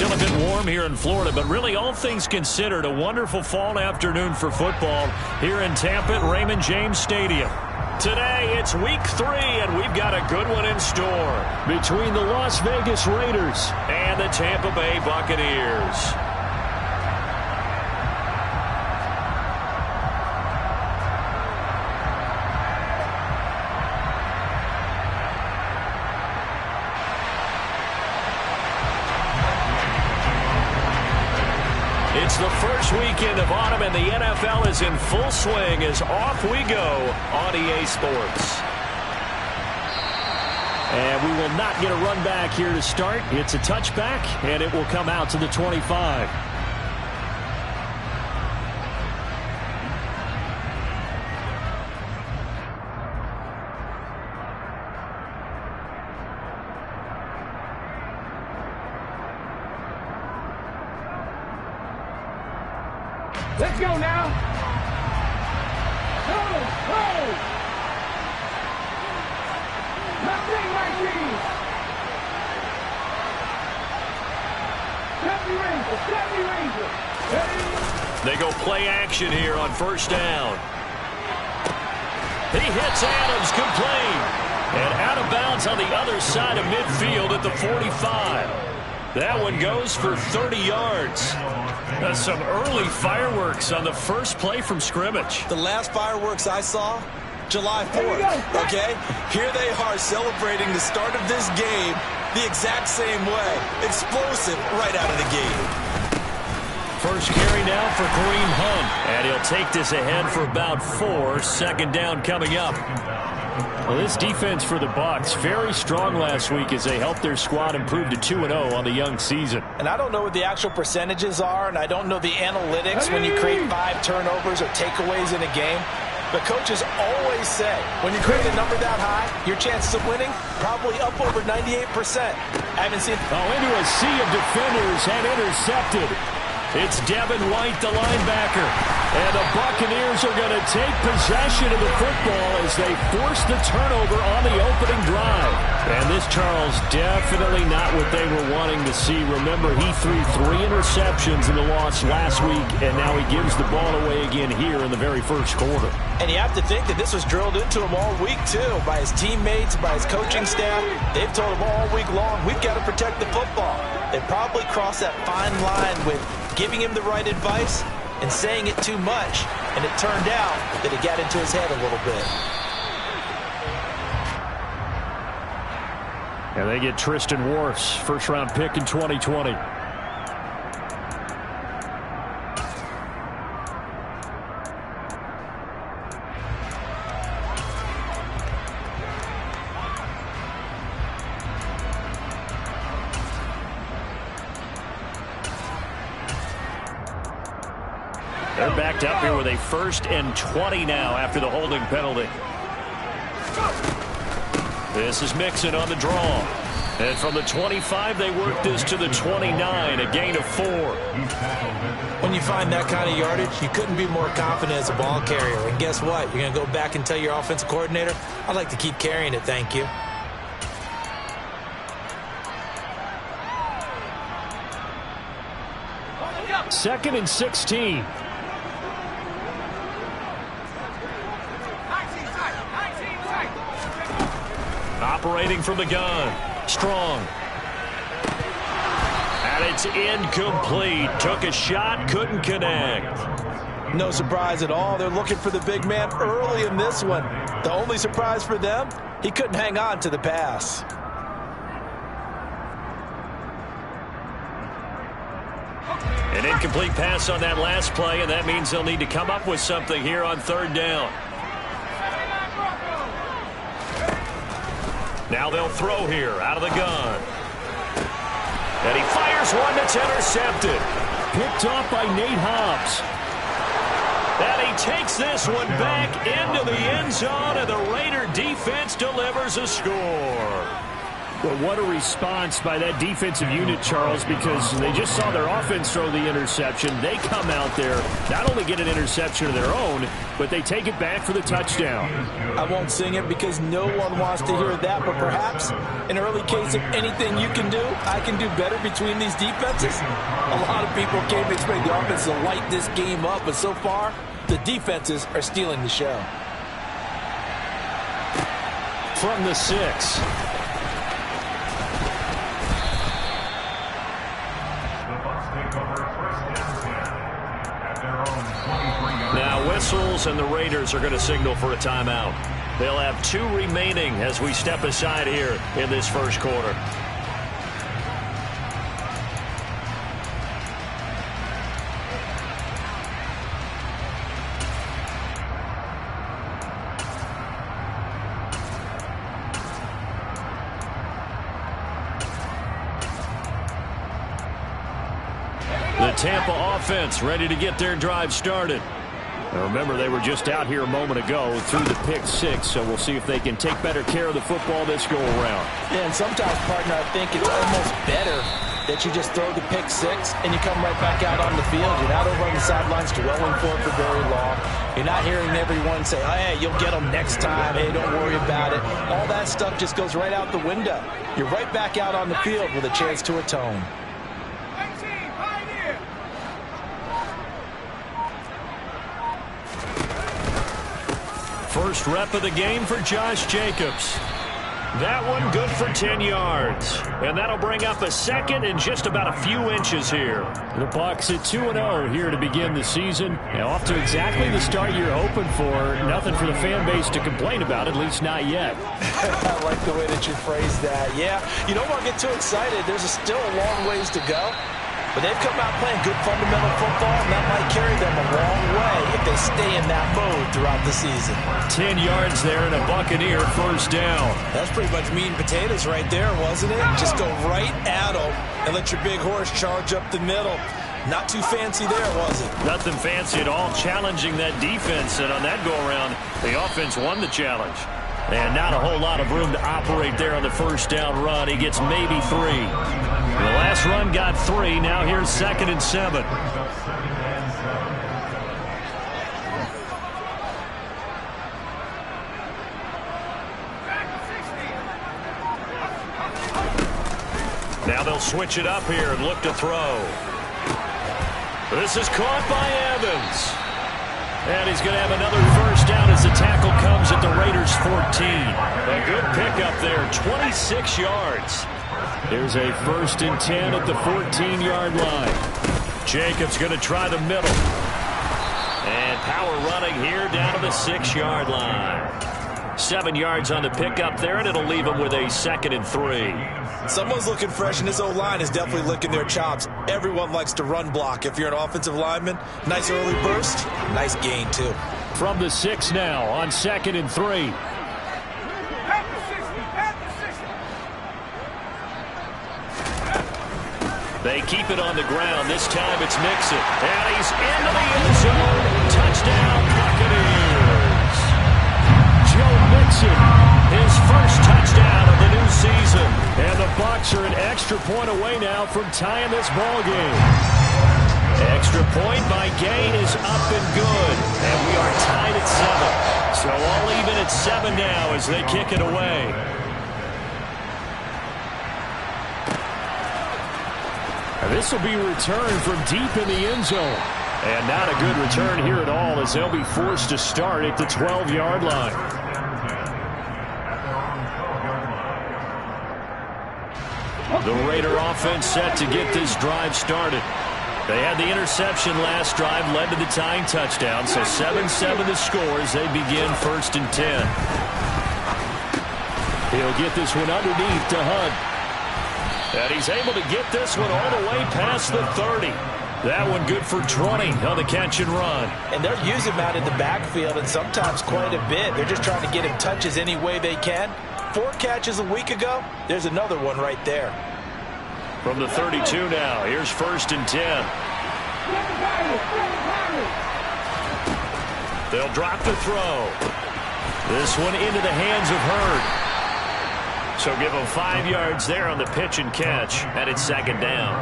Still a bit warm here in Florida, but really all things considered, a wonderful fall afternoon for football here in Tampa at Raymond James Stadium. Today, it's week 3, and we've got a good one in store between the Las Vegas Raiders and the Tampa Bay Buccaneers. It's the first weekend of autumn, and the NFL is in full swing as off we go on EA Sports. And we will not get a run back here to start. It's a touchback, and it will come out to the 25. Let's go now. Go, go. Nothing like these. Steppy Ranger. They go play action here on first down. He hits Adams, good play. And out of bounds on the other side of midfield at the 45. That one goes for 30 yards. Some early fireworks on the first play from scrimmage. The last fireworks I saw, July 4th, okay? Here they are celebrating the start of this game the exact same way. Explosive right out of the gate. First carry now for Kareem Hunt. And he'll take this ahead for about 4. Second down coming up. Well, this defense for the Bucs, very strong last week as they helped their squad improve to 2-0 on the young season. And I don't know what the actual percentages are, and I don't know the analytics when you create 5 turnovers or takeaways in a game. But coaches always say, when you create a number that high, your chances of winning probably up over 98%. I haven't seen... into a sea of defenders and intercepted. It's Devin White, the linebacker. And the Buccaneers are going to take possession of the football as they force the turnover on the opening drive. And this, Charles, definitely not what they were wanting to see. Remember, he threw 3 interceptions in the loss last week, and now he gives the ball away again here in the very first quarter. And you have to think that this was drilled into him all week, too, by his teammates, by his coaching staff. They've told him all week long, we've got to protect the football. They probably crossed that fine line with giving him the right advice and saying it too much, and it turned out that it got into his head a little bit. And they get Tristan Wirfs, first-round pick in 2020. They're backed up here with a 1st and 20 now after the holding penalty. This is Mixon on the draw. And from the 25, they work this to the 29, a gain of 4. When you find that kind of yardage, you couldn't be more confident as a ball carrier. And guess what? You're going to go back and tell your offensive coordinator, I'd like to keep carrying it, thank you. Second and 16. Operating from the gun. Strong. And it's incomplete. Took a shot, couldn't connect. No surprise at all. They're looking for the big man early in this one. The only surprise for them, he couldn't hang on to the pass. An incomplete pass on that last play, and that means they'll need to come up with something here on 3rd down. Now they'll throw here out of the gun. And he fires one that's intercepted. Picked off by Nate Hobbs. And he takes this one back into the end zone, and the Raider defense delivers a score. But what a response by that defensive unit, Charles, because they just saw their offense throw the interception. They come out there, not only get an interception of their own, but they take it back for the touchdown. I won't sing it because no one wants to hear that, but perhaps an early case of anything you can do, I can do better between these defenses. A lot of people came to expect the offense to light this game up, but so far, the defenses are stealing the show. From the 6. Now whistles, and the Raiders are going to signal for a timeout. They'll have 2 remaining as we step aside here in this first quarter. The Tampa offense ready to get their drive started. Now remember, they were just out here a moment ago through the pick 6, so we'll see if they can take better care of the football this go-around. Yeah, and sometimes, partner, I think it's almost better that you just throw the pick 6 and you come right back out on the field. You're not over on the sidelines dwelling for it for very long. You're not hearing everyone say, oh, hey, you'll get them next time. Hey, don't worry about it. All that stuff just goes right out the window. You're right back out on the field with a chance to atone. First rep of the game for Josh Jacobs. That one good for 10 yards. And that'll bring up a second and just about a few inches here. The Bucs at 2-0 here to begin the season. Now off to exactly the start you're hoping for. Nothing for the fan base to complain about, at least not yet. I like the way that you phrased that. Yeah, you don't want to get too excited. There's still a long ways to go. But they've come out playing good fundamental football, and that might carry them a long way if they stay in that mode throughout the season. 10 yards there and a Buccaneer first down. That's pretty much meat and potatoes right there, wasn't it? Just go right at them and let your big horse charge up the middle. Not too fancy there, was it? Nothing fancy at all, challenging that defense. And on that go-around, the offense won the challenge. And not a whole lot of room to operate there on the first down run. He gets maybe 3. The last run got 3. Now here's 2nd and 7. Now they'll switch it up here and look to throw. This is caught by Evans. And he's going to have another first down as the tackle comes at the Raiders' 14. A good pickup there, 26 yards. There's a 1st and 10 at the 14-yard line. Jacobs going to try the middle. And power running here down to the 6-yard line. 7 yards on the pickup there, and it'll leave him with a 2nd and 3. Someone's looking fresh, and this O-line is definitely licking their chops. Everyone likes to run block. If you're an offensive lineman, nice early burst, nice gain, too. From the 6 now on 2nd and 3. They keep it on the ground. This time it's Mixon. And he's into the end zone. Touchdown, Buccaneers. Joe Mixon, his first touchdown of the new season. And the Bucs are an extra point away now from tying this ball game. Extra point by Gay is up and good. And we are tied at 7. So all even at 7 now as they kick it away. This will be returned from deep in the end zone. And not a good return here at all as they'll be forced to start at the 12-yard line. The Raider offense set to get this drive started. They had the interception last drive, led to the tying touchdown. So 7-7 the score as they begin 1st and 10. He'll get this one underneath to Hunt. And he's able to get this one all the way past the 30. That one good for 20 on the catch and run. And they'll use him out in the backfield, and sometimes quite a bit. They're just trying to get him touches any way they can. 4 catches a week ago. There's another one right there. From the 32 now, here's 1st and 10. They'll drop the throw. This one into the hands of Hurd. So give him 5 yards there on the pitch and catch, and it's second down.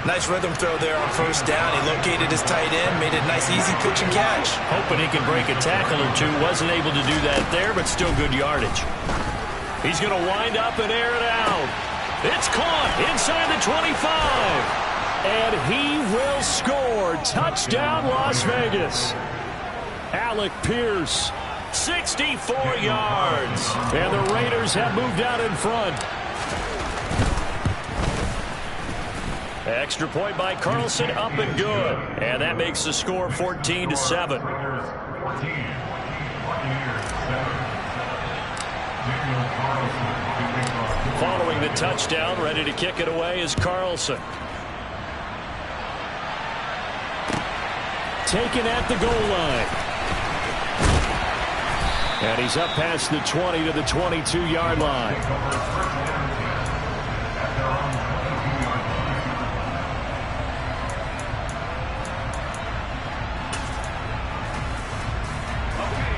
Nice rhythm throw there on first down. He located his tight end, made it a nice, easy pitch and catch. Hoping he can break a tackle or two. Wasn't able to do that there, but still good yardage. He's going to wind up and air it out. It's caught inside the 25. And he will score. Touchdown, Las Vegas. Alec Pierce, 64 yards. And the Raiders have moved out in front. Extra point by Carlson, up and good. And that makes the score 14-7. Following the touchdown, ready to kick it away is Carlson. Taken at the goal line. And he's up past the 20 to the 22-yard line.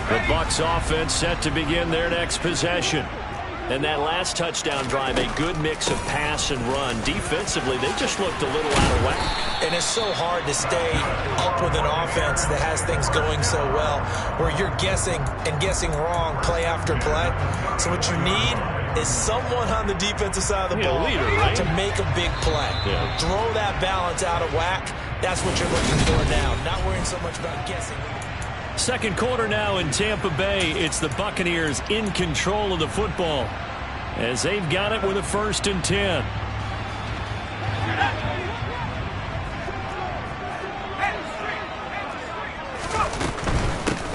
The Bucs offense set to begin their next possession. And that last touchdown drive, a good mix of pass and run. Defensively, they just looked a little out of whack. And it's so hard to stay up with an offense that has things going so well, where you're guessing and guessing wrong play after play. So what you need is someone on the defensive side of the ball leader, right? to make a big play. Yeah. Throw that balance out of whack. That's what you're looking for now. Not worrying so much about guessing. Second quarter now in Tampa Bay. It's the Buccaneers in control of the football as they've got it with a 1st and 10.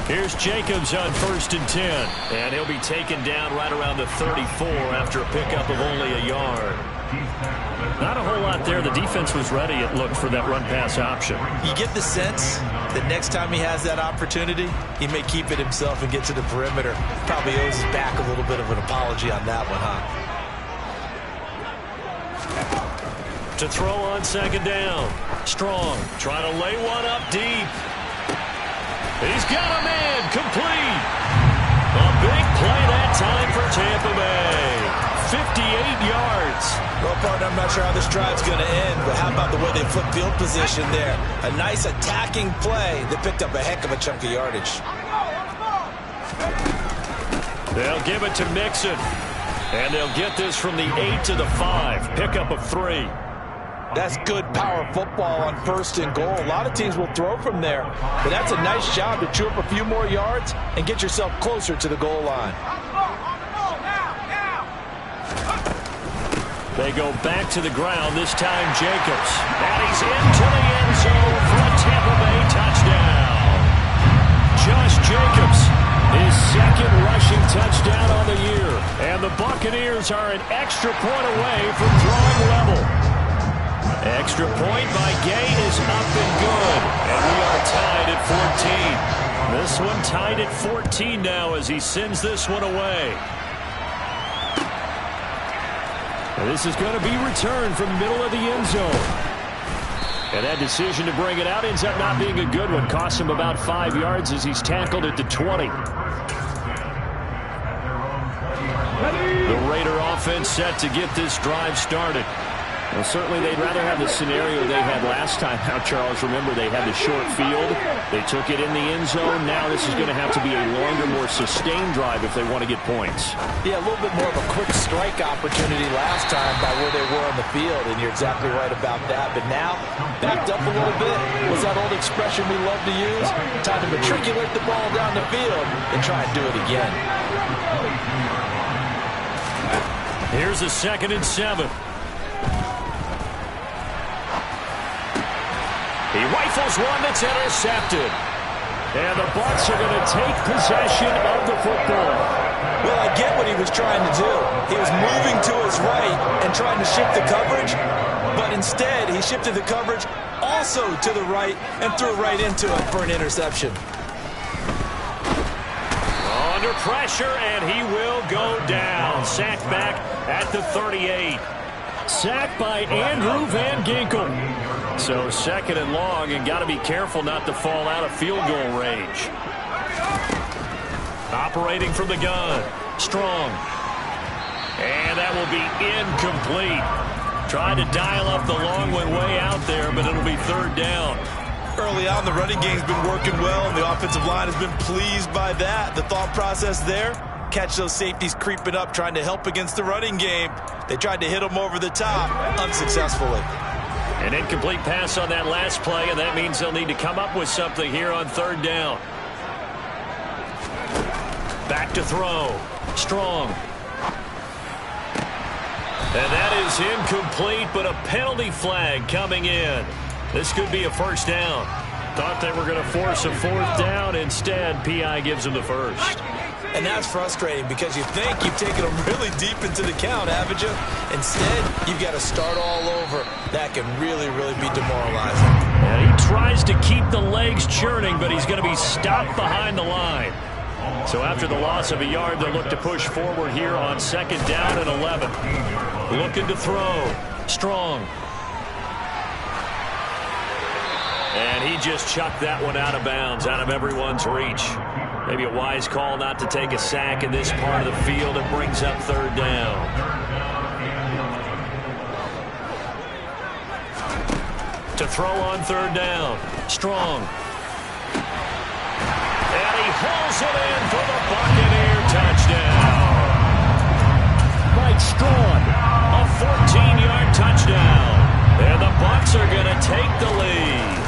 Here's Jacobs on 1st and 10. And he'll be taken down right around the 34 after a pickup of only a yard. Not a whole lot there. The defense was ready, it looked, for that run-pass option. You get the sense that next time he has that opportunity, he may keep it himself and get to the perimeter. Probably owes his back a little bit of an apology on that one, huh? To throw on second down. Strong trying to lay one up deep. He's got a man complete. A big play that time for Tampa Bay. 58 yards. Well, partner, I'm not sure how this drive's going to end, but how about the way they flip field position there? A nice attacking play that picked up a heck of a chunk of yardage. They'll give it to Mixon. And they'll get this from the 8 to the 5. Pickup of 3. That's good power football on 1st and goal. A lot of teams will throw from there, but that's a nice job to chew up a few more yards and get yourself closer to the goal line. They go back to the ground, this time Jacobs. And he's into the end zone for a Tampa Bay touchdown. Josh Jacobs, his 2nd rushing touchdown on the year. And the Buccaneers are an extra point away from drawing level. Extra point by Gay is up and good. And we are tied at 14. This one tied at 14 now as he sends this one away. And this is going to be returned from the middle of the end zone. And that decision to bring it out ends up not being a good one. Costs him about 5 yards as he's tackled at the 20. The Raider offense set to get this drive started. Well, certainly they'd rather have the scenario they had last time out, Charles. Remember, they had the short field. They took it in the end zone. Now this is going to have to be a longer, more sustained drive if they want to get points. Yeah, a little bit more of a quick strike opportunity last time by where they were on the field, and you're exactly right about that. But now, backed up a little bit. Was that old expression we love to use? Time to matriculate the ball down the field and try and do it again. Here's a 2nd and 7. He rifles one that's intercepted. And the Bucs are going to take possession of the football. Well, I get what he was trying to do. He was moving to his right and trying to shift the coverage, but instead he shifted the coverage also to the right and threw it right into it for an interception. Under pressure, and he will go down. Sacked back at the 38. Sacked by Andrew Van Ginkel. So 2nd and long, and got to be careful not to fall out of field goal range. Operating from the gun. Strong. And that will be incomplete. Tried to dial up the long one way out there, but it'll be third down. Early on, the running game's been working well, and the offensive line has been pleased by that. The thought process there, catch those safeties creeping up, trying to help against the running game. They tried to hit them over the top, unsuccessfully. An incomplete pass on that last play, and that means they'll need to come up with something here on third down. Back to throw. Strong. And that is incomplete, but a penalty flag coming in. This could be a first down. Thought they were going to force a fourth down. Instead, P.I. gives them the first. And that's frustrating because you think you've taken them really deep into the count, haven't you? Instead, you've got to start all over. That can really, really be demoralizing. And he tries to keep the legs churning, but he's going to be stopped behind the line. So after the loss of a yard, they'll look to push forward here on second down and 11. Looking to throw. Strong. And he just chucked that one out of bounds, out of everyone's reach. Maybe a wise call not to take a sack in this part of the field. It brings up third down. To throw on third down. Strong. And he hauls it in for the Buccaneer touchdown. Mike Strong, a 14-yard touchdown. And the Bucs are going to take the lead.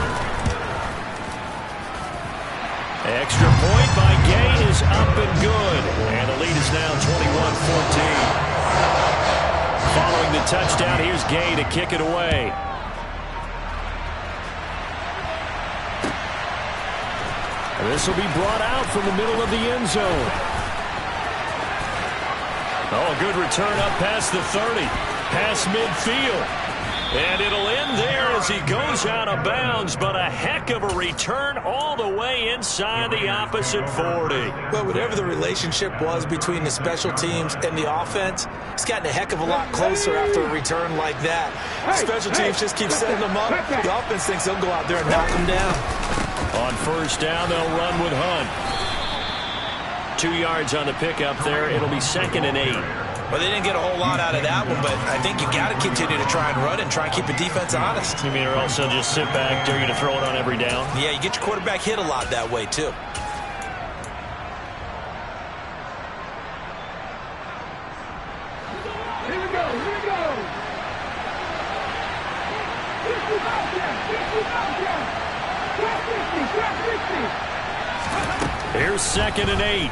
Extra point by Gay is up and good. And the lead is now 21-14. Following the touchdown, here's Gay to kick it away. And this will be brought out from the middle of the end zone. Oh, good return up past the 30. Past midfield. And it'll end there as he goes out of bounds, but a heck of a return all the way inside the opposite 40. Well, whatever the relationship was between the special teams and the offense, it's gotten a heck of a lot closer after a return like that. Special teams just keep setting them up. The offense thinks they'll go out there and knock them down. On first down, they'll run with Hunt. 2 yards on the pickup there. It'll be 2nd and 8. Well, they didn't get a whole lot out of that one, but I think you got to continue to try and run and try and keep the defense honest. You mean, or else they'll just sit back, dare you to throw it on every down? Yeah, you get your quarterback hit a lot that way, too. Here we go, here we go. Here's 2nd and 8.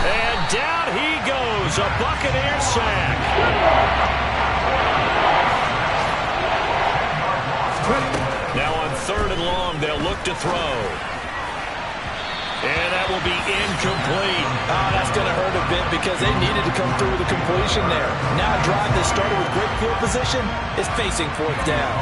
And down he goes, a Buccaneer sack. Now on 3rd and long, they'll look to throw. And that will be incomplete. Oh, that's going to hurt a bit because they needed to come through with a completion there. Now a drive that started with great field position is facing 4th down.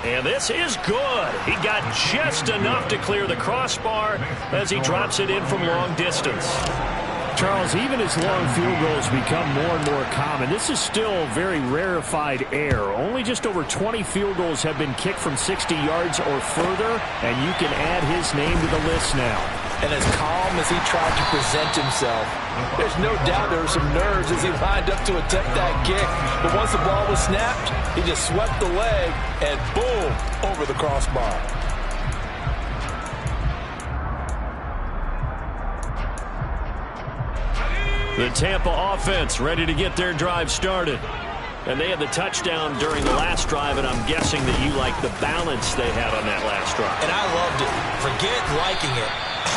And this is good. He got just enough to clear the crossbar as he drops it in from long distance. Charles, even as long field goals become more and more common, this is still very rarefied air. Only just over 20 field goals have been kicked from 60 yards or further, and you can add his name to the list now. And as calm as he tried to present himself, there's no doubt there were some nerves as he lined up to attempt that kick. But once the ball was snapped, he just swept the leg and boom, over the crossbar. The Tampa offense ready to get their drive started. And they had the touchdown during the last drive, and I'm guessing that you like the balance they had on that last drive. And I loved it. Forget liking it.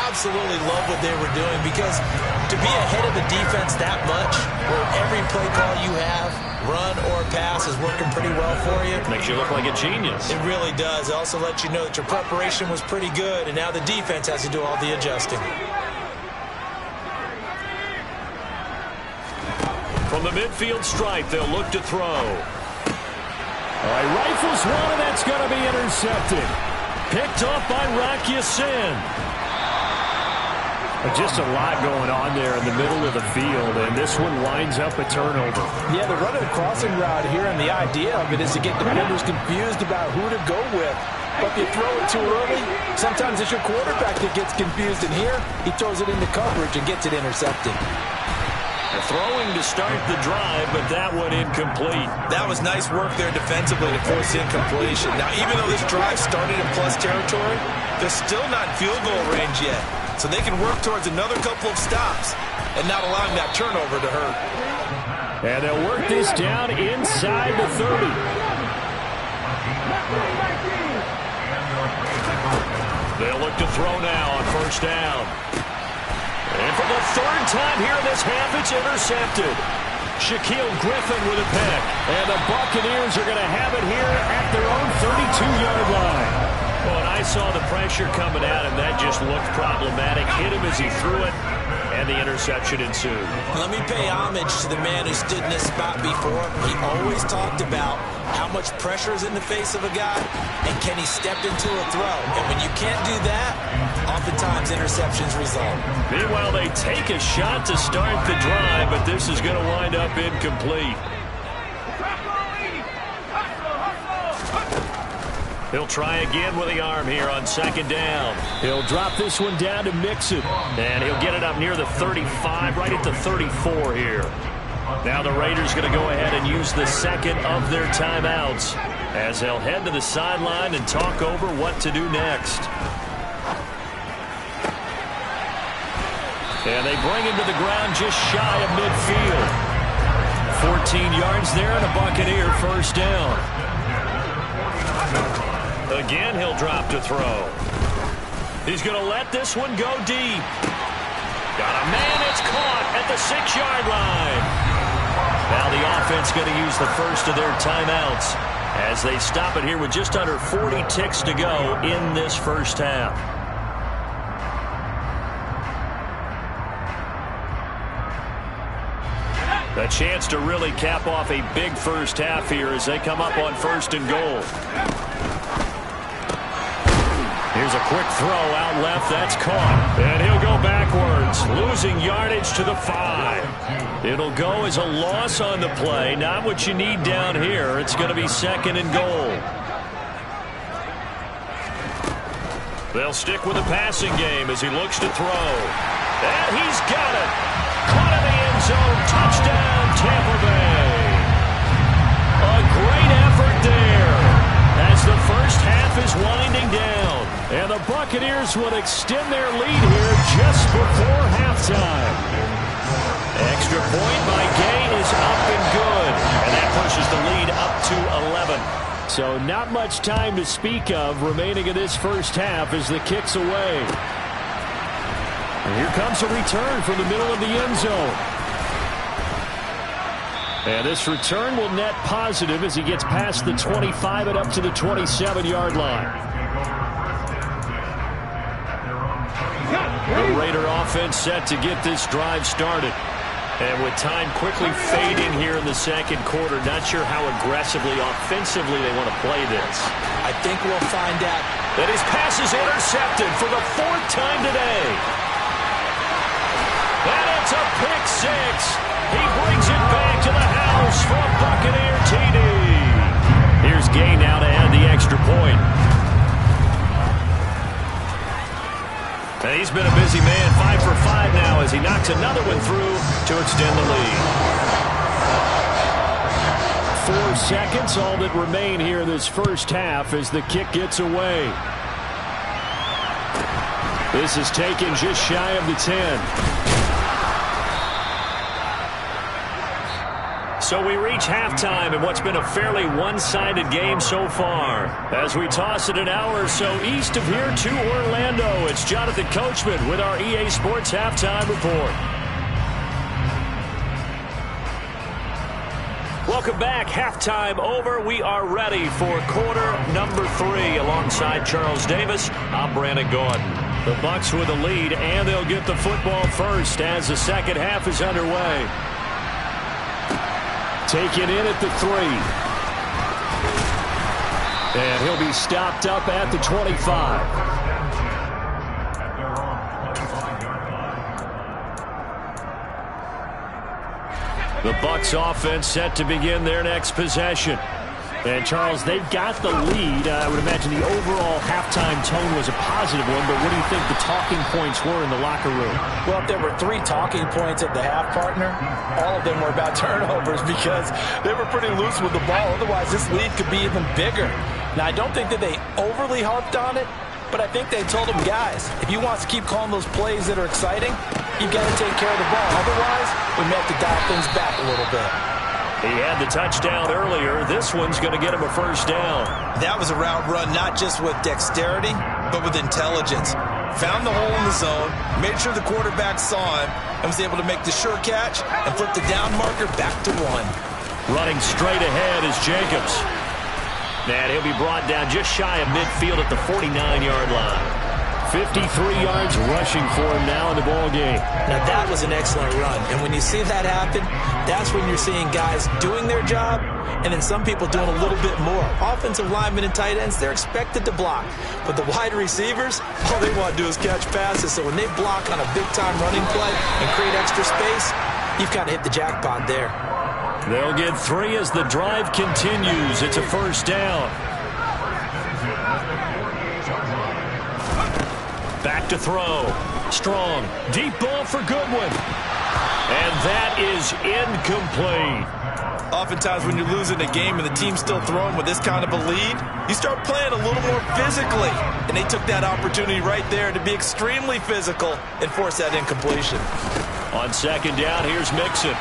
Absolutely love what they were doing, because to be ahead of the defense that much, where every play call you have, run or pass, is working pretty well for you. Makes you look like a genius. It really does. It also lets you know that your preparation was pretty good, and now the defense has to do all the adjusting. From the midfield stripe, they'll look to throw. All right, rifles one, and that's going to be intercepted. Picked off by Rock Ya-Sin. Just a lot going on there in the middle of the field, and this one winds up a turnover. Yeah, they're running a crossing route here, and the idea of it is to get defenders confused about who to go with. But if you throw it too early, sometimes it's your quarterback that gets confused, and here he throws it into coverage and gets it intercepted. Throwing to start the drive, but that one incomplete. That was nice work there defensively to force incompletion. Now, even though this drive started in plus territory, they're still not in field goal range yet. So they can work towards another couple of stops and not allowing that turnover to hurt. And they'll work this down inside the 30. They'll look to throw now on first down. And for the third time here in this half, it's intercepted. Shaquille Griffin with a pick. And the Buccaneers are going to have it here at their own 32-yard line. Well, and I saw the pressure coming at him. That just looked problematic. Hit him as he threw it, and the interception ensued. Let me pay homage to the man who stood in this spot before. He always talked about how much pressure is in the face of a guy, and can he step into a throw. And when you can't do that, oftentimes interceptions result. Meanwhile, they take a shot to start the drive, but this is going to wind up incomplete. He'll try again with the arm here on second down. He'll drop this one down to Mixon. And he'll get it up near the 35, right at the 34 here. Now the Raiders going to go ahead and use the second of their timeouts as they'll head to the sideline and talk over what to do next. And they bring him to the ground just shy of midfield. 14 yards there and a Buccaneer first down. Again, he'll drop to throw. He's going to let this one go deep. Got a man, it's caught at the 6-yard line. Now the offense going to use the first of their timeouts as they stop it here with just under 40 ticks to go in this first half. A chance to really cap off a big first half here as they come up on first and goal. Here's a quick throw out left. That's caught. And he'll go backwards, losing yardage to the 5. It'll go as a loss on the play. Not what you need down here. It's going to be second and goal. They'll stick with the passing game as he looks to throw. And he's got it. Caught in the end zone. Touchdown, Tampa Bay. A great effort there as the first half is winding down. And the Buccaneers will extend their lead here just before halftime. Extra point by Gay is up and good. And that pushes the lead up to 11. So not much time to speak of remaining in this first half as the kick's away. And here comes a return from the middle of the end zone. And this return will net positive as he gets past the 25 and up to the 27-yard line. The Raider offense set to get this drive started. And with time quickly fading here in the second quarter, not sure how aggressively, offensively they want to play this. I think we'll find out. And his pass is intercepted for the 4th time today. And it's a pick 6. He brings it back to the house for a Buccaneer TD. Here's Gay now to add the extra point. And he's been a busy man, 5 for 5 now as he knocks another one through to extend the lead. 4 seconds, all that remain here in this first half as the kick gets away. This is taken just shy of the 10. So we reach halftime in what's been a fairly one-sided game so far. As we toss it an hour or so east of here to Orlando, it's Jonathan Coachman with our EA Sports Halftime Report. Welcome back. Halftime over. We are ready for quarter number 3 alongside Charles Davis. I'm Brandon Gordon. The Bucs with the lead, and they'll get the football first as the second half is underway. Taken in at the 3. And he'll be stopped up at the 25. The Bucs offense set to begin their next possession. And, Charles, they've got the lead. I would imagine the overall halftime tone was a positive one, but what do you think the talking points were in the locker room? Well, if there were 3 talking points at the half, partner, all of them were about turnovers because they were pretty loose with the ball. Otherwise, this lead could be even bigger. Now, I don't think that they overly harped on it, but I think they told them, guys, if you want to keep calling those plays that are exciting, you've got to take care of the ball. Otherwise, we may have to dial things back a little bit. He had the touchdown earlier. This one's going to get him a first down. That was a route run not just with dexterity, but with intelligence. Found the hole in the zone, made sure the quarterback saw him, and was able to make the sure catch and flip the down marker back to 1. Running straight ahead is Jacobs. And he'll be brought down just shy of midfield at the 49-yard line. 53 yards rushing for him now in the ball game. Now, that was an excellent run. And when you see that happen, that's when you're seeing guys doing their job and then some people doing a little bit more. Offensive linemen and tight ends, they're expected to block. But the wide receivers, all they want to do is catch passes. So when they block on a big-time running play and create extra space, you've kind of hit the jackpot there. They'll get 3 as the drive continues. It's a first down. Back to throw. Strong. Deep ball for Goodwin. And that is incomplete. Oftentimes when you're losing a game and the team's still throwing with this kind of a lead, you start playing a little more physically. And they took that opportunity right there to be extremely physical and force that incompletion. On second down, here's Mixon.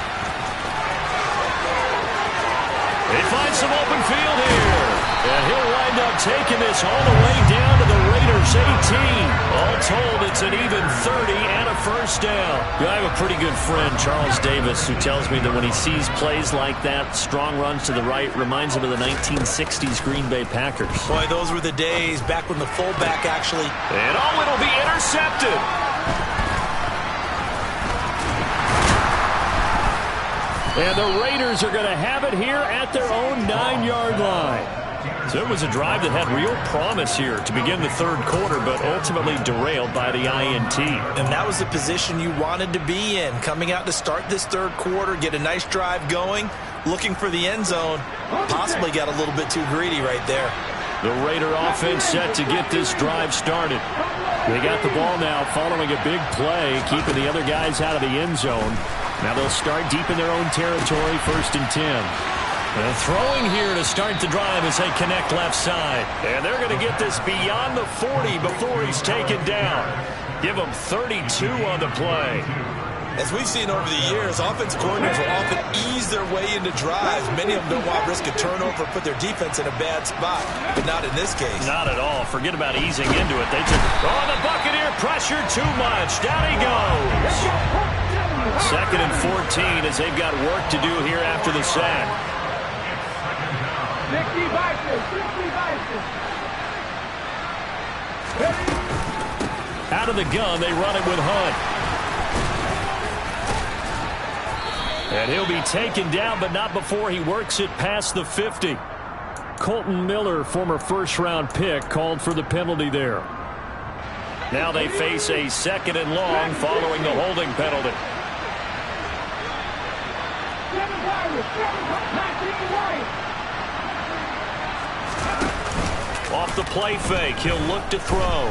They find some open field here. And he'll wind up taking this all the way down to the Raiders' 18. All told, it's an even 30 and a first down. I have a pretty good friend, Charles Davis, who tells me that when he sees plays like that, strong runs to the right, reminds him of the 1960s Green Bay Packers. Boy, those were the days back when the fullback actually... And it'll be intercepted. And the Raiders are going to have it here at their own 9-yard line. So it was a drive that had real promise here to begin the third quarter, but ultimately derailed by the INT. And that was the position you wanted to be in, coming out to start this third quarter, get a nice drive going, looking for the end zone. Possibly got a little bit too greedy right there. The Raider offense set to get this drive started. They got the ball now following a big play, keeping the other guys out of the end zone. Now they'll start deep in their own territory, 1st and 10. And throwing here to start the drive as they connect left side. And they're going to get this beyond the 40 before he's taken down. Give him 32 on the play. As we've seen over the years, offensive coordinators will often ease their way into drives. Many of them don't want to risk a turnover, put their defense in a bad spot, but not in this case. Not at all. Forget about easing into it. They took the Buccaneer pressure too much. Down he goes. 2nd and 14 as they've got work to do here after the sack. 60 Vikings, 60 Vikings. Out of the gun, they run it with Hunt. And he'll be taken down, but not before he works it past the 50. Colton Miller, former first-round pick, called for the penalty there. Now they face a 2nd and long following the holding penalty. Off the play fake, he'll look to throw.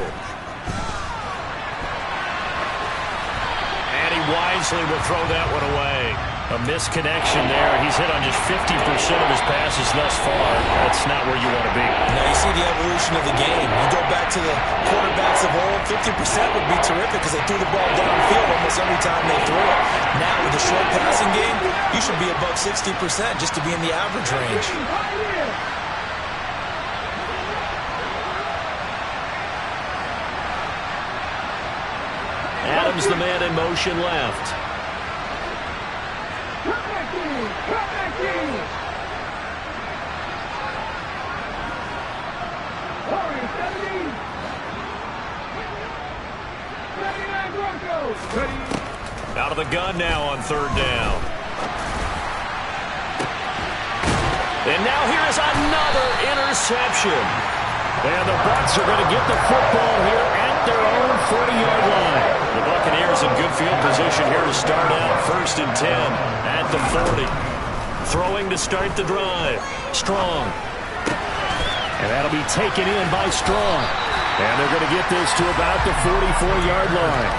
And he wisely will throw that one away. A misconnection there. He's hit on just 50% of his passes thus far. That's not where you want to be. Now you see the evolution of the game. You go back to the quarterbacks of old, 50% would be terrific because they threw the ball downfield almost every time they threw it. Now with the short passing game, you should be above 60% just to be in the average range. Adams, the man in motion left. Come back in. Warriors, 70. 79 Broncos. Out of the gun now on 3rd down. And now here is another interception. And the Bucs are going to get the football here at their own 40-yard line. The Buccaneers in good field position here to start out. 1st and 10 at the 40. Throwing to start the drive. Strong. And that'll be taken in by Strong. And they're going to get this to about the 44-yard line.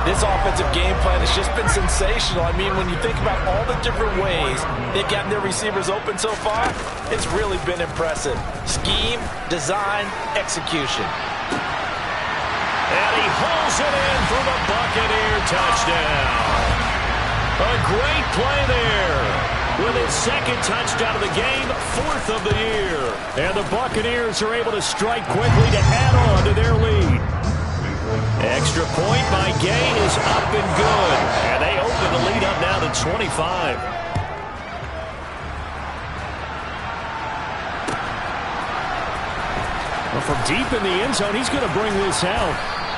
This offensive game plan has just been sensational. I mean, when you think about all the different ways they've gotten their receivers open so far, it's really been impressive. Scheme, design, execution. And he hauls it in for the Buccaneer touchdown. A great play there. With his 2nd touchdown of the game, 4th of the year. And the Buccaneers are able to strike quickly to add on to their lead. Extra point by Gay is up and good. And they open the lead up now to 25. Well, from deep in the end zone, he's going to bring this out.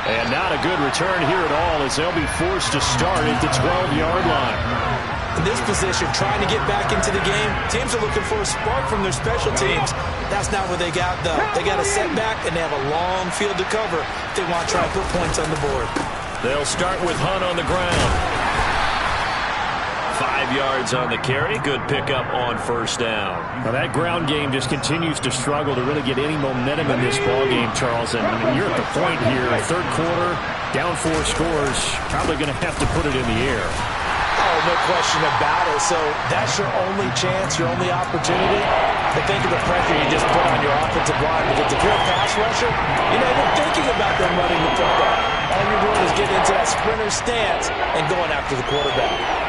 And not a good return here at all as they'll be forced to start at the 12-yard line. In this position, trying to get back into the game, teams are looking for a spark from their special teams. That's not what they got, though. They got a setback, and they have a long field to cover if they want to try and put points on the board. They'll start with Hunt on the ground. 5 yards on the carry. Good pickup on 1st down. Now that ground game just continues to struggle to really get any momentum in this ball game, Charles. And you're at the point here, 3rd quarter, down 4 scores, probably going to have to put it in the air. Oh, no question about it. So that's your only chance, your only opportunity. But think of the pressure you just put on your offensive line. Because if you're a pass rusher, you're not even thinking about them running the football. All you're doing is getting into that sprinter stance and going after the quarterback.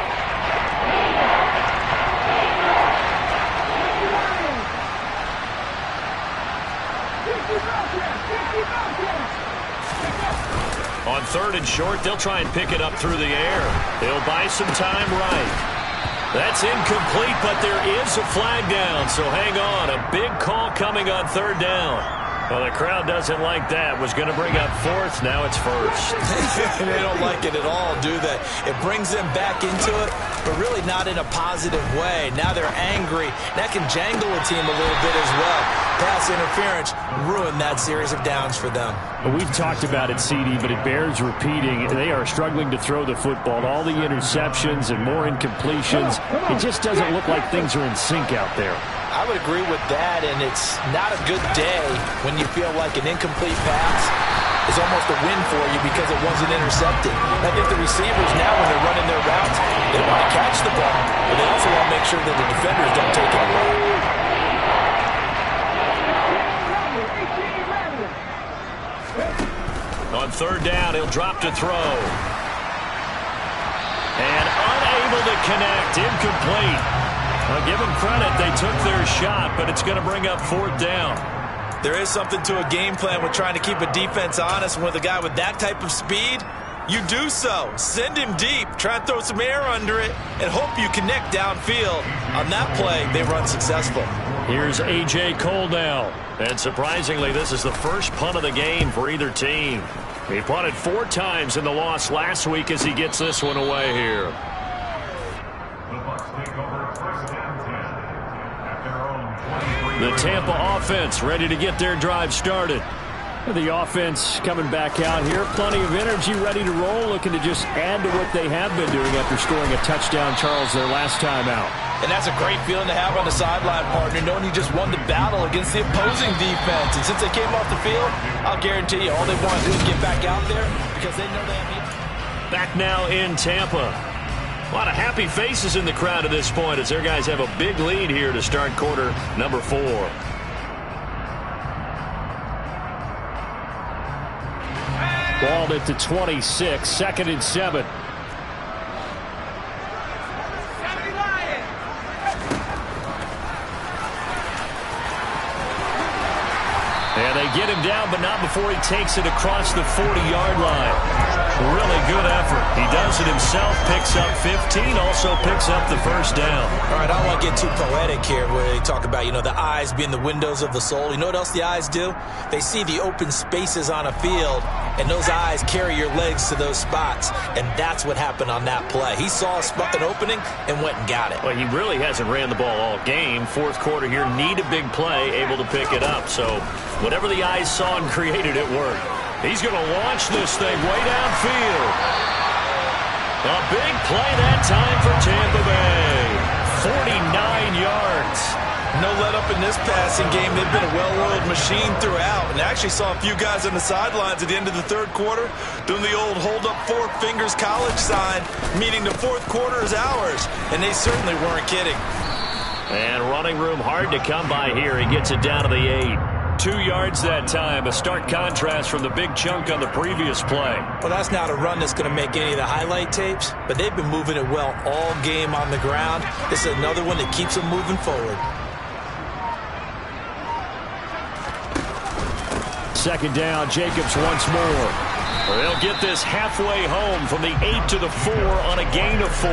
On 3rd and short, they'll try and pick it up through the air. They'll buy some time right. That's incomplete, but there is a flag down, so hang on. A big call coming on 3rd down. Well, the crowd doesn't like that. Was going to bring up 4th. Now it's 1st. They don't like it at all, do they? It brings them back into it, but really not in a positive way. Now they're angry. That can jangle a team a little bit as well. Pass interference ruined that series of downs for them. Well, we've talked about it, CD, but it bears repeating. They are struggling to throw the football. All the interceptions and more incompletions. It just doesn't look like things are in sync out there. I would agree with that, and it's not a good day when you feel like an incomplete pass is almost a win for you because it wasn't intercepted. I think the receivers now, when they're running their routes, they want to catch the ball, but they also want to make sure that the defenders don't take it away. On 3rd down, he'll drop to throw. And unable to connect, incomplete. Well, give them credit. They took their shot, but it's going to bring up 4th down. There is something to a game plan with trying to keep a defense honest. With a guy with that type of speed, you do so. Send him deep. Try and throw some air under it and hope you connect downfield. On that play, they run successful. Here's A.J. Cole now. And surprisingly, this is the first punt of the game for either team. He punted 4 times in the loss last week as he gets this one away here. The Tampa offense ready to get their drive started. The offense coming back out here. Plenty of energy, ready to roll, looking to just add to what they have been doing after scoring a touchdown, Charles, their last time out. And that's a great feeling to have on the sideline, partner, knowing you just won the battle against the opposing defense. And since they came off the field, I'll guarantee you all they want to do is get back out there because they know they have... Back now in Tampa. A lot of happy faces in the crowd at this point as their guys have a big lead here to start quarter number 4. Balled at the 26, 2nd and 7. And they get him down, but not before he takes it across the 40-yard line. Really good effort. He does it himself, picks up 15, also picks up the 1st down. All right, I don't want to get too poetic here where they talk about, the eyes being the windows of the soul. You know what else the eyes do? They see the open spaces on a field, and those eyes carry your legs to those spots, and that's what happened on that play. He saw an opening and went and got it. Well, he really hasn't ran the ball all game. 4th quarter here, need a big play, able to pick it up. So whatever the eyes saw and created, it worked. He's going to launch this thing way downfield. A big play that time for Tampa Bay. 49 yards. No let up in this passing game. They've been a well-oiled machine throughout. And I actually saw a few guys on the sidelines at the end of the third quarter doing the old hold up four fingers college sign, meaning the fourth quarter is ours. And they certainly weren't kidding. And running room hard to come by here. He gets it down to the 8. 2 yards that time. A stark contrast from the big chunk on the previous play. Well, that's not a run that's going to make any of the highlight tapes, but they've been moving it well all game on the ground. This is another one that keeps them moving forward. Second down, Jacobs once more. They'll get this halfway home from the 8 to the 4 on a gain of 4.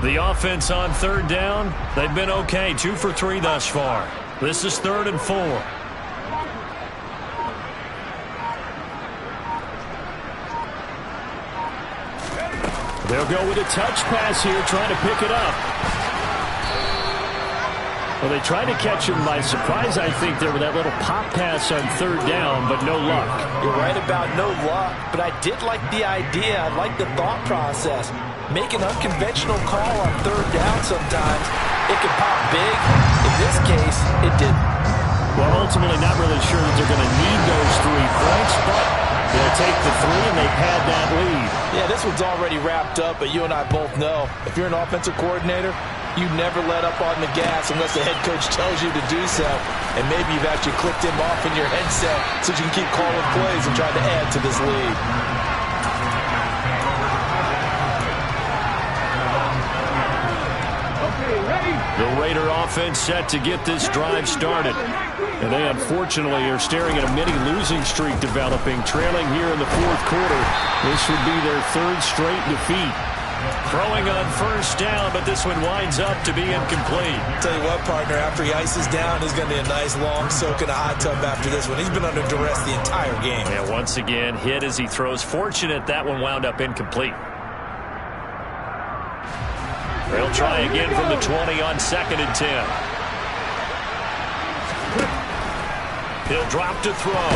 The offense on third down, they've been okay. 2 for 3 thus far. This is 3rd and 4. They'll go with a touch pass here, trying to pick it up. Well, they tried to catch him by surprise, I think, there with that little pop pass on third down, but no luck. You're right about no luck, but I did like the idea. I like the thought process. Make an unconventional call on third down sometimes. It can pop big. In this case, it didn't. Well, ultimately not really sure that they're going to need those 3 points, but they'll take the 3 and they pad that lead. Yeah, this one's already wrapped up, but you and I both know if you're an offensive coordinator, you never let up on the gas unless the head coach tells you to do so. And maybe you've actually clicked him off in your headset so you can keep calling plays and trying to add to this lead. The Raider offense set to get this drive started. And they unfortunately are staring at a mini-losing streak developing, trailing here in the fourth quarter. This would be their 3rd straight defeat. Throwing on first down, but this one winds up to be incomplete. Tell you what, partner, after he ices down, he's going to be a nice long soak in a hot tub after this one. He's been under duress the entire game. And once again, hit as he throws. Fortunate that one wound up incomplete. They'll try again from the 20 on 2nd and 10. He'll drop to throw.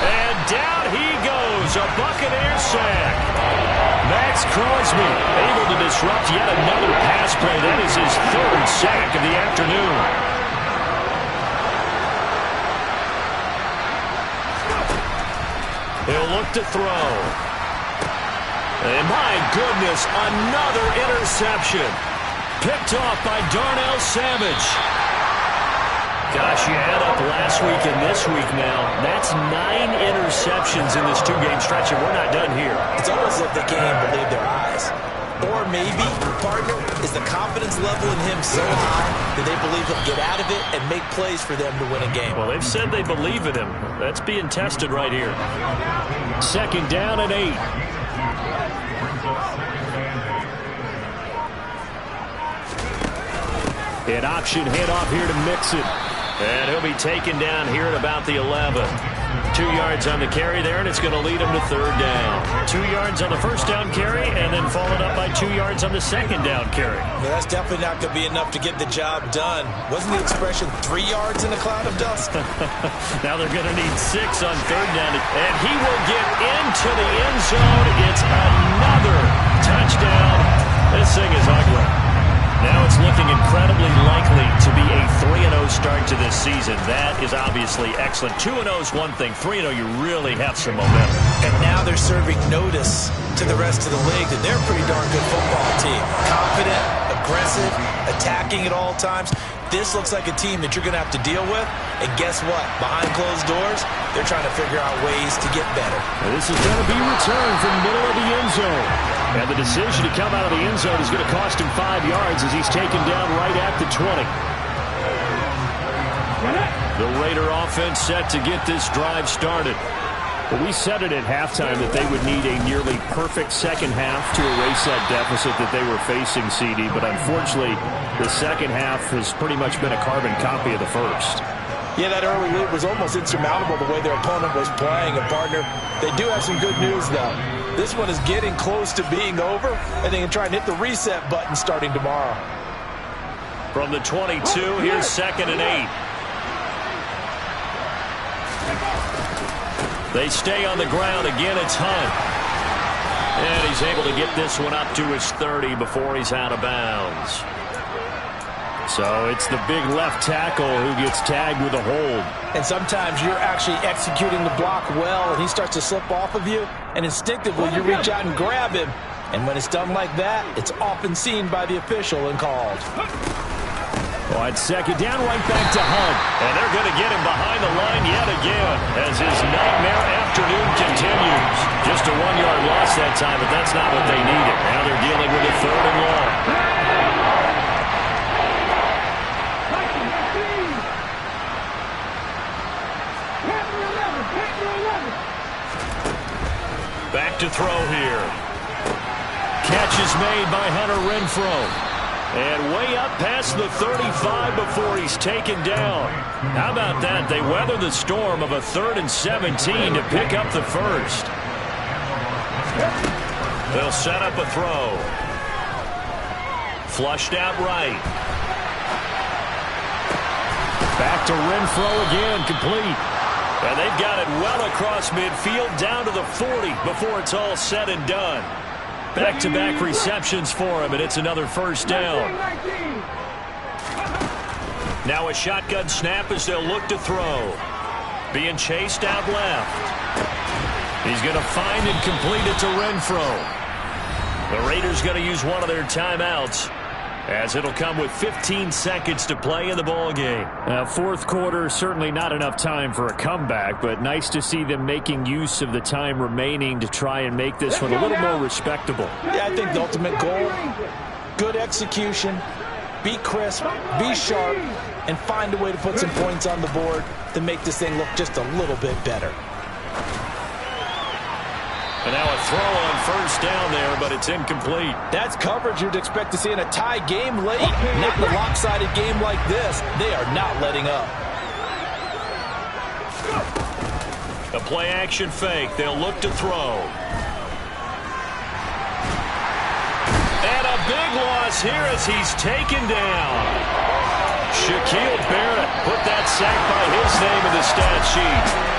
And down he goes. A Buccaneer sack. Max Crosby able to disrupt yet another pass play. That is his 3rd sack of the afternoon. He'll look to throw. And my goodness, another interception. Picked off by Darnell Savage. Gosh, you add up last week and this week now. That's 9 interceptions in this 2-game stretch, and we're not done here. It's almost like they can't even believe their eyes. Or maybe, partner, is the confidence level in him so high that they believe he'll get out of it and make plays for them to win a game. Well, they've said they believe in him. That's being tested right here. 2nd down and 8. An option handoff here to Mixon. And he'll be taken down here at about the 11. 2 yards on the carry there, and it's going to lead him to 3rd down. 2 yards on the first down carry, and then followed up by 2 yards on the 2nd down carry. Yeah, that's definitely not going to be enough to get the job done. Wasn't the expression 3 yards in a cloud of dust? Now they're going to need 6 on 3rd down. And he will get into the end zone. It's another touchdown. This thing is ugly. Now it's looking incredibly likely to be a 3-0 start to this season. That is obviously excellent. 2-0 is one thing. 3-0, you really have some momentum. And now they're serving notice to the rest of the league that they're a pretty darn good football team. Confident, aggressive, attacking at all times. This looks like a team that you're going to have to deal with. And guess what? Behind closed doors, they're trying to figure out ways to get better. And this is going to be returned from the middle of the end zone. And the decision to come out of the end zone is going to cost him 5 yards as he's taken down right at the 20. The Raider offense set to get this drive started. Well, we said it at halftime that they would need a nearly perfect second half to erase that deficit that they were facing, CD. But unfortunately, the second half has pretty much been a carbon copy of the first. Yeah, that early lead was almost insurmountable the way their opponent was playing. And, partner, they do have some good news, though. This one is getting close to being over, and they can try and hit the reset button starting tomorrow. From the 22, here's 2nd and 8. They stay on the ground. Again, it's Hunt. And he's able to get this one up to his 30 before he's out of bounds. So it's the big left tackle who gets tagged with a hold. And sometimes you're actually executing the block well, and he starts to slip off of you, and instinctively you reach out and grab him. And when it's done like that, it's often seen by the official and called. On second down, right back to Hunt. And they're going to get him behind the line yet again as his nightmare afternoon continues. Just a 1-yard loss that time, but that's not what they needed. Now they're dealing with a 3rd and long. Back to throw here. Catch is made by Hunter Renfrow. And way up past the 35 before he's taken down. How about that? They weather the storm of a 3rd and 17 to pick up the first. They'll set up a throw. Flushed out right. Back to Renfrow again, complete. And they've got it well across midfield down to the 40 before it's all said and done. Back-to-back receptions for him, and it's another first down. Now a shotgun snap as they'll look to throw. Being chased out left. He's going to find and complete it to Renfrow. The Raiders going to use one of their timeouts, as it'll come with 15 seconds to play in the ball game. Fourth quarter, certainly not enough time for a comeback, but nice to see them making use of the time remaining to try and make this one a little more respectable. Yeah, I think the ultimate goal, good execution, be crisp, be sharp, and find a way to put some points on the board to make this thing look just a little bit better. And now a throw on first down there, but it's incomplete. That's coverage you'd expect to see in a tie game late. Not in a lopsided game like this. They are not letting up. A play-action fake. They'll look to throw. And a big loss here as he's taken down. Shaquille Barrett put that sack by his name in the stat sheet.